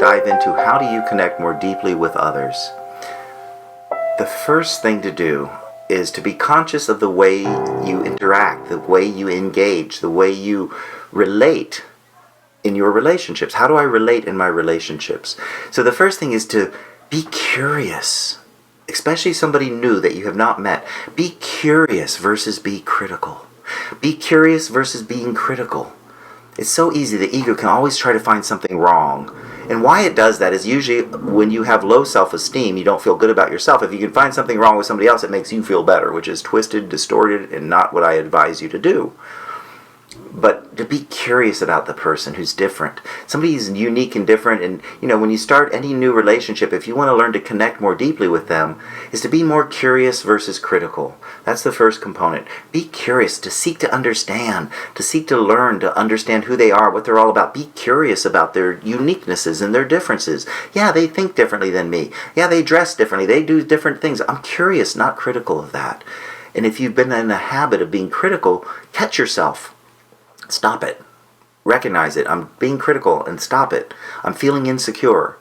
dive into how do you connect more deeply with others. The first thing to do is to be conscious of the way you interact, the way you engage, the way you relate in your relationships. How do I relate in my relationships? So the first thing is to be curious, especially somebody new that you have not met. Be curious versus be critical. Be curious versus being critical. It's so easy. The ego can always try to find something wrong. And why it does that is usually when you have low self-esteem, you don't feel good about yourself. If you can find something wrong with somebody else, it makes you feel better, which is twisted, distorted, and not what I advise you to do. But to be curious about the person who's different. Somebody who's unique and different. And, when you start any new relationship, if you want to learn to connect more deeply with them, is to be more curious versus critical. That's the first component. Be curious, to seek to understand, to seek to learn, to understand who they are, what they're all about. Be curious about their uniquenesses and their differences. Yeah, they think differently than me. Yeah, they dress differently. They do different things. I'm curious, not critical of that. And if you've been in a habit of being critical, catch yourself. Stop it. Recognize it. I'm being critical, and stop it. I'm feeling insecure.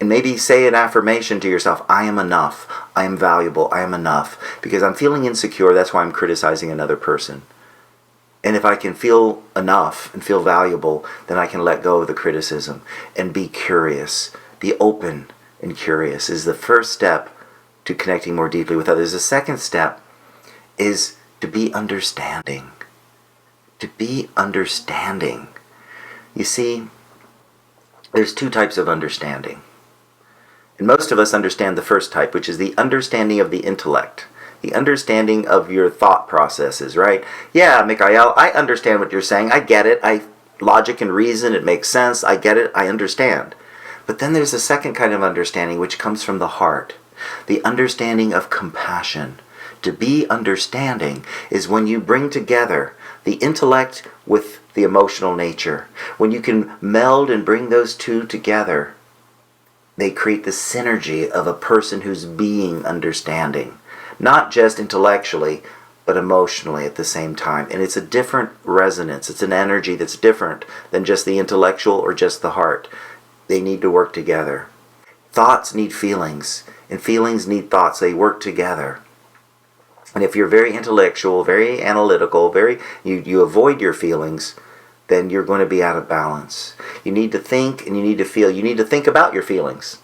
And maybe say an affirmation to yourself. I am enough. I am valuable. I am enough. Because I'm feeling insecure. That's why I'm criticizing another person. And if I can feel enough and feel valuable, then I can let go of the criticism and be curious. Be open and curious is the first step to connecting more deeply with others. The second step is to be understanding. To be understanding. You see, there's two types of understanding. And most of us understand the first type, which is the understanding of the intellect. The understanding of your thought processes, right? Yeah, Mikhail, I understand what you're saying. I get it. Logic and reason, it makes sense. I get it. I understand. But then there's a second kind of understanding, which comes from the heart. The understanding of compassion. To be understanding is when you bring together the intellect with the emotional nature. When you can meld and bring those two together, they create the synergy of a person who's being understanding. Not just intellectually, but emotionally at the same time. And it's a different resonance. It's an energy that's different than just the intellectual or just the heart. They need to work together. Thoughts need feelings, and feelings need thoughts. They work together. And if you're very intellectual, very analytical, you avoid your feelings, then you're going to be out of balance. You need to think and you need to feel. You need to think about your feelings.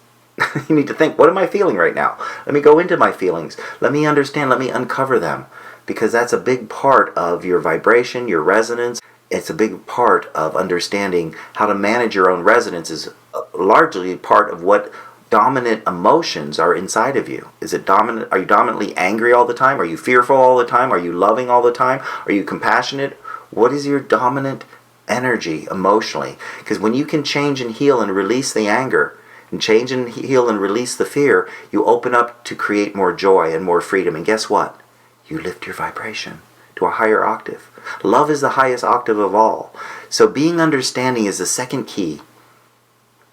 You need to think, what am I feeling right now? Let me go into my feelings. Let me understand. Let me uncover them. Because that's a big part of your vibration, your resonance. It's a big part of understanding how to manage your own resonance is largely part of what dominant emotions are inside of you. Is it dominant? Are you dominantly angry all the time? Are you fearful all the time? Are you loving all the time? Are you compassionate? What is your dominant energy emotionally? Because when you can change and heal and release the anger, and change and heal and release the fear, you open up to create more joy and more freedom. And guess what? You lift your vibration to a higher octave. Love is the highest octave of all. So being understanding is the second key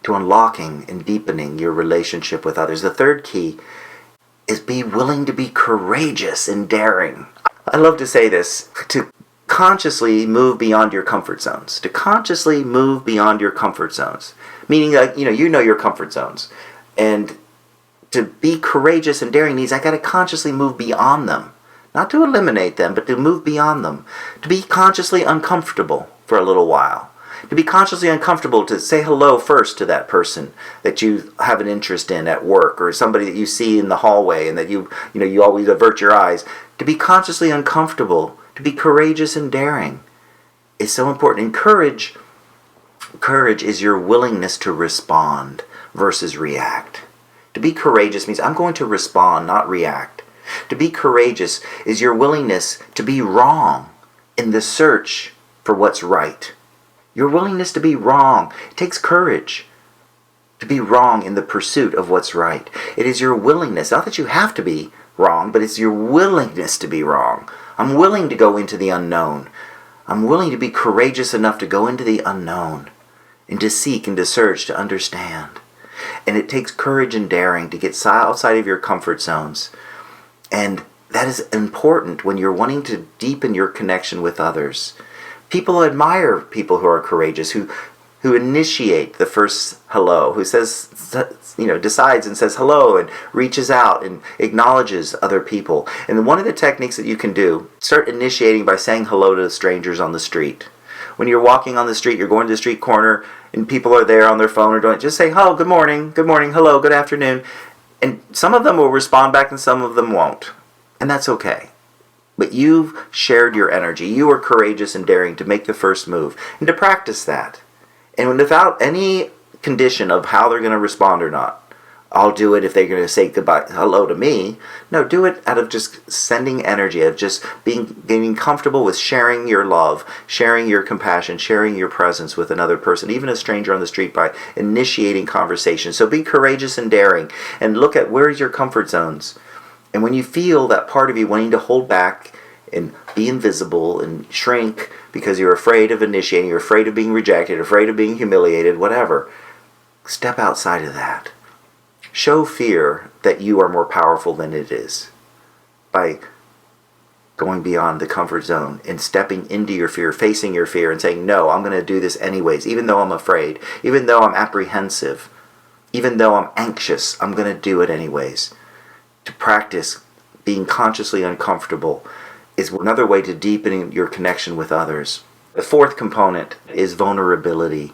to unlocking and deepening your relationship with others. The third key is be willing to be courageous and daring. I love to say this, to consciously move beyond your comfort zones. To consciously move beyond your comfort zones. Meaning that, you know your comfort zones. And to be courageous and daring means I got to consciously move beyond them. Not to eliminate them, but to move beyond them. To be consciously uncomfortable for a little while. To be consciously uncomfortable, to say hello first to that person that you have an interest in at work, or somebody that you see in the hallway and that you always avert your eyes. To be consciously uncomfortable, to be courageous and daring is so important. And courage is your willingness to respond versus react. To be courageous means I'm going to respond, not react. To be courageous is your willingness to be wrong in the search for what's right. Your willingness to be wrong. It takes courage to be wrong in the pursuit of what's right. It is your willingness, not that you have to be wrong, but it's your willingness to be wrong. I'm willing to go into the unknown. I'm willing to be courageous enough to go into the unknown and to seek and to search, to understand. And it takes courage and daring to get outside of your comfort zones. And that is important when you're wanting to deepen your connection with others. People admire people who are courageous, who who initiate the first hello, who says, decides and says hello and reaches out and acknowledges other people. And one of the techniques that you can do, start initiating by saying hello to strangers on the street. When you're walking on the street, you're going to the street corner and people are there on their phone or doing, just say, "Oh, good morning, hello, good afternoon." And some of them will respond back and some of them won't. And that's okay. But you've shared your energy. You are courageous and daring to make the first move and to practice that. And without any condition of how they're going to respond or not. I'll do it if they're going to say goodbye, hello to me. No, do it out of just sending energy, of just getting comfortable with sharing your love, sharing your compassion, sharing your presence with another person, even a stranger on the street, by initiating conversation. So be courageous and daring and look at where's your comfort zones. And when you feel that part of you wanting to hold back and be invisible and shrink because you're afraid of initiating, you're afraid of being rejected, afraid of being humiliated, whatever, step outside of that. Show fear that you are more powerful than it is by going beyond the comfort zone and stepping into your fear, facing your fear and saying, no, I'm going to do this anyways, even though I'm afraid, even though I'm apprehensive, even though I'm anxious, I'm going to do it anyways. To practice being consciously uncomfortable is another way to deepen your connection with others. The fourth component is vulnerability.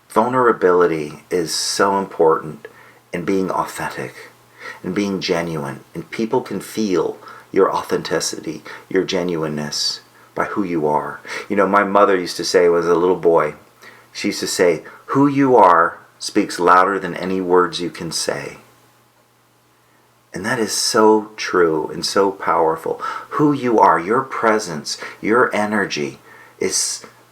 Vulnerability is so important in being authentic and being genuine. And people can feel your authenticity, your genuineness by who you are. My mother used to say, when I was a little boy, she used to say, who you are speaks louder than any words you can say. And that is so true and so powerful. Who you are, your presence, your energy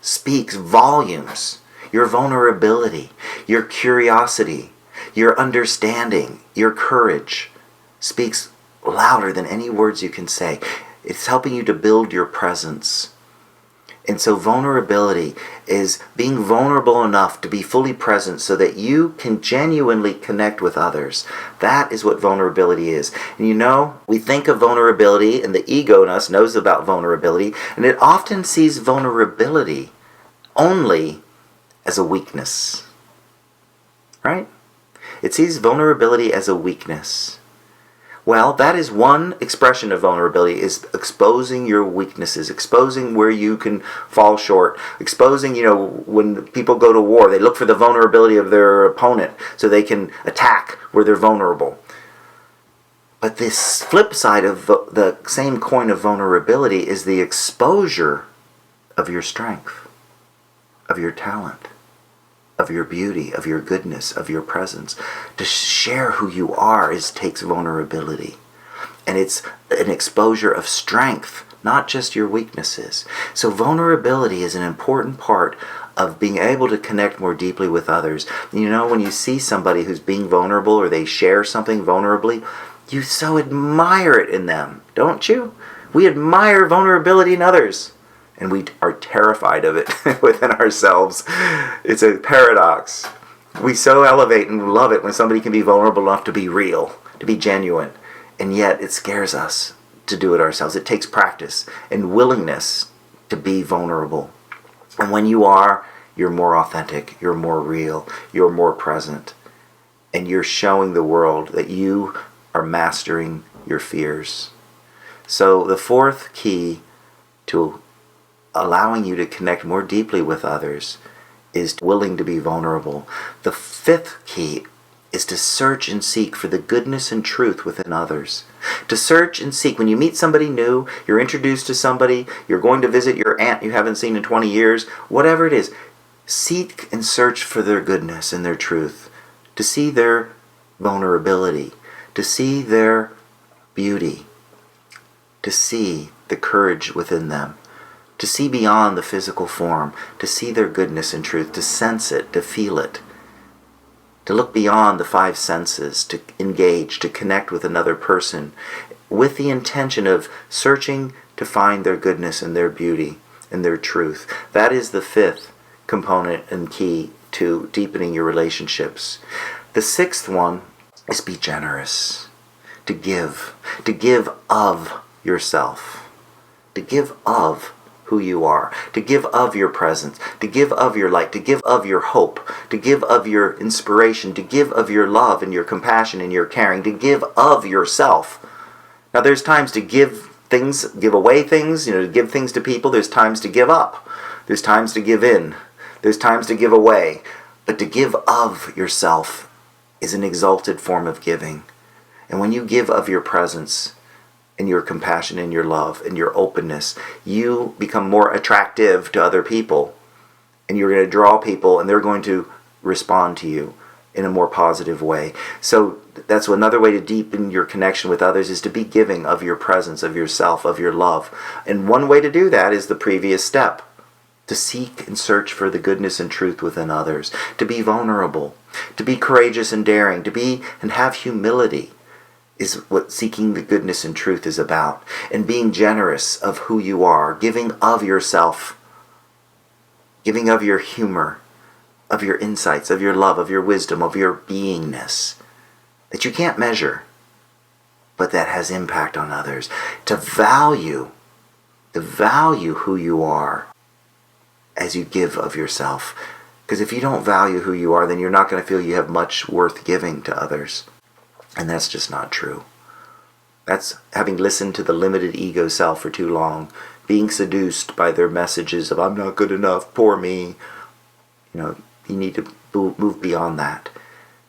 speaks volumes. Your vulnerability, your curiosity, your understanding, your courage speaks louder than any words you can say. It's helping you to build your presence. And so vulnerability is being vulnerable enough to be fully present so that you can genuinely connect with others. That is what vulnerability is. And we think of vulnerability, and the ego in us knows about vulnerability, and it often sees vulnerability only as a weakness, right? It sees vulnerability as a weakness. Well, that is one expression of vulnerability, is exposing your weaknesses, exposing where you can fall short, exposing, when people go to war, they look for the vulnerability of their opponent so they can attack where they're vulnerable. But this flip side of the same coin of vulnerability is the exposure of your strength, of your talent, of your beauty, of your goodness, of your presence. To share who you are takes vulnerability. And it's an exposure of strength, not just your weaknesses. So vulnerability is an important part of being able to connect more deeply with others. When you see somebody who's being vulnerable or they share something vulnerably, you so admire it in them, don't you? We admire vulnerability in others. And we are terrified of it within ourselves. It's a paradox. We so elevate and love it when somebody can be vulnerable enough to be real, to be genuine. And yet it scares us to do it ourselves. It takes practice and willingness to be vulnerable. And when you are, you're more authentic, you're more real, you're more present. And you're showing the world that you are mastering your fears. So the fourth key to allowing you to connect more deeply with others is willing to be vulnerable. The fifth key is to search and seek for the goodness and truth within others. To search and seek. When you meet somebody new, you're introduced to somebody, you're going to visit your aunt you haven't seen in 20 years, whatever it is, seek and search for their goodness and their truth. To see their vulnerability, to see their beauty, to see the courage within them, to see beyond the physical form, to see their goodness and truth, to sense it, to feel it, to look beyond the five senses, to engage, to connect with another person with the intention of searching to find their goodness and their beauty and their truth. That is the fifth component and key to deepening your relationships. The sixth one is be generous, to give of yourself, to give of who you are, to give of your presence, to give of your light, to give of your hope, to give of your inspiration, to give of your love and your compassion and your caring, to give of yourself. Now there's times to give things, give away things, to give things to people. There's times to give up. There's times to give in. There's times to give away. But to give of yourself is an exalted form of giving. And when you give of your presence and your compassion and your love and your openness, you become more attractive to other people. And you're going to draw people, and they're going to respond to you in a more positive way. So that's another way to deepen your connection with others, is to be giving of your presence, of yourself, of your love. And one way to do that is the previous step, to seek and search for the goodness and truth within others, to be vulnerable, to be courageous and daring, to be and have humility is what seeking the goodness and truth is about. And being generous of who you are, giving of yourself, giving of your humor, of your insights, of your love, of your wisdom, of your beingness that you can't measure, but that has impact on others. To value who you are as you give of yourself. Because if you don't value who you are, then you're not going to feel you have much worth giving to others. And that's just not true. That's having listened to the limited ego self for too long, being seduced by their messages of I'm not good enough, poor me. You need to move beyond that.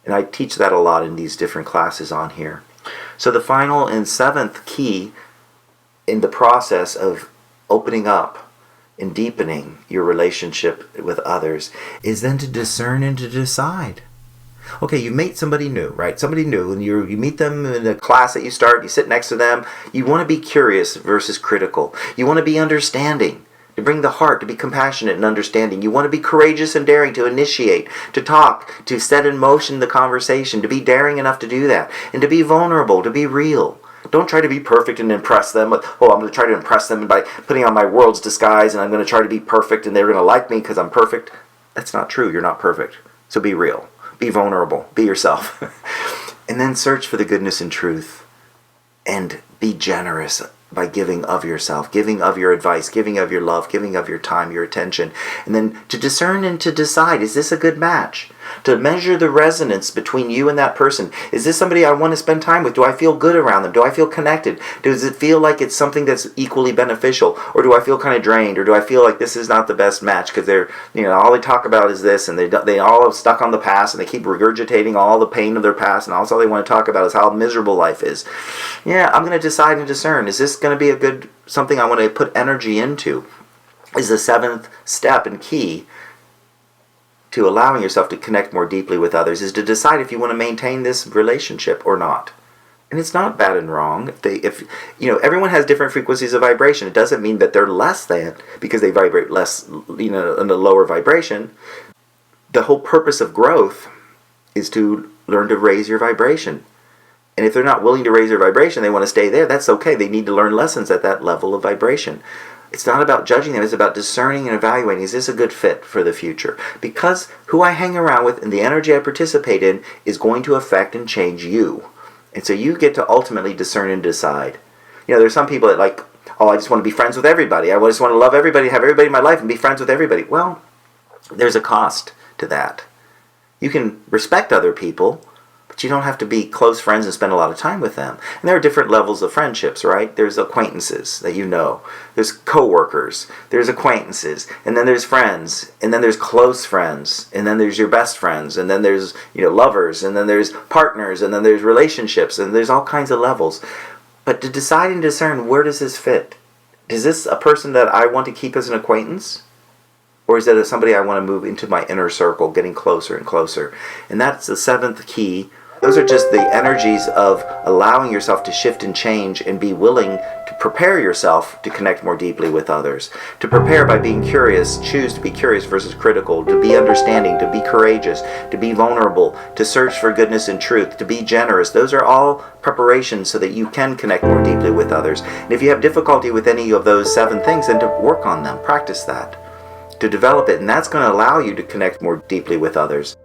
And I teach that a lot in these different classes on here. So the final and seventh key in the process of opening up and deepening your relationship with others is then to discern and to decide. Okay, you meet somebody new, right? Somebody new, and you meet them in a class that you start, you sit next to them. You want to be curious versus critical. You want to be understanding, to bring the heart, to be compassionate and understanding. You want to be courageous and daring, to initiate, to talk, to set in motion the conversation, to be daring enough to do that, and to be vulnerable, to be real. Don't try to be perfect and impress them with, I'm going to try to impress them by putting on my world's disguise, and I'm going to try to be perfect, and they're going to like me because I'm perfect. That's not true. You're not perfect. So be real. Be vulnerable. Be yourself. And then search for the goodness and truth. And be generous by giving of yourself, giving of your advice, giving of your love, giving of your time, your attention. And then to discern and to decide, is this a good match? To measure the resonance between you and that person. Is this somebody I want to spend time with? Do I feel good around them? Do I feel connected? Does it feel like it's something that's equally beneficial? Or do I feel kind of drained? Or do I feel like this is not the best match because they're, all they talk about is this, and they all are stuck on the past, and they keep regurgitating all the pain of their past, and all they want to talk about is how miserable life is. Yeah, I'm going to decide and discern. Is this going to be something I want to put energy into? Is the seventh step and key to allowing yourself to connect more deeply with others is to decide if you want to maintain this relationship or not. And it's not bad and wrong. If everyone has different frequencies of vibration. It doesn't mean that they're less than because they vibrate less, in a lower vibration. The whole purpose of growth is to learn to raise your vibration. And if they're not willing to raise their vibration, they want to stay there, that's okay. They need to learn lessons at that level of vibration. It's not about judging them. It's about discerning and evaluating. Is this a good fit for the future? Because who I hang around with and the energy I participate in is going to affect and change you. And so you get to ultimately discern and decide. There's some people that I just want to be friends with everybody. I just want to love everybody, have everybody in my life, and be friends with everybody. Well, there's a cost to that. You can respect other people, but you don't have to be close friends and spend a lot of time with them. And there are different levels of friendships, right? There's acquaintances that you know. There's coworkers. There's acquaintances. And then there's friends. And then there's close friends. And then there's your best friends. And then there's, lovers. And then there's partners. And then there's relationships. And there's all kinds of levels. But to decide and discern, where does this fit? Is this a person that I want to keep as an acquaintance? Or is that somebody I want to move into my inner circle, getting closer and closer? And that's the seventh key. Those are just the energies of allowing yourself to shift and change and be willing to prepare yourself to connect more deeply with others. To prepare by being curious, choose to be curious versus critical, to be understanding, to be courageous, to be vulnerable, to search for goodness and truth, to be generous. Those are all preparations so that you can connect more deeply with others. And if you have difficulty with any of those 7 things, then to work on them, practice that, to develop it, and that's going to allow you to connect more deeply with others.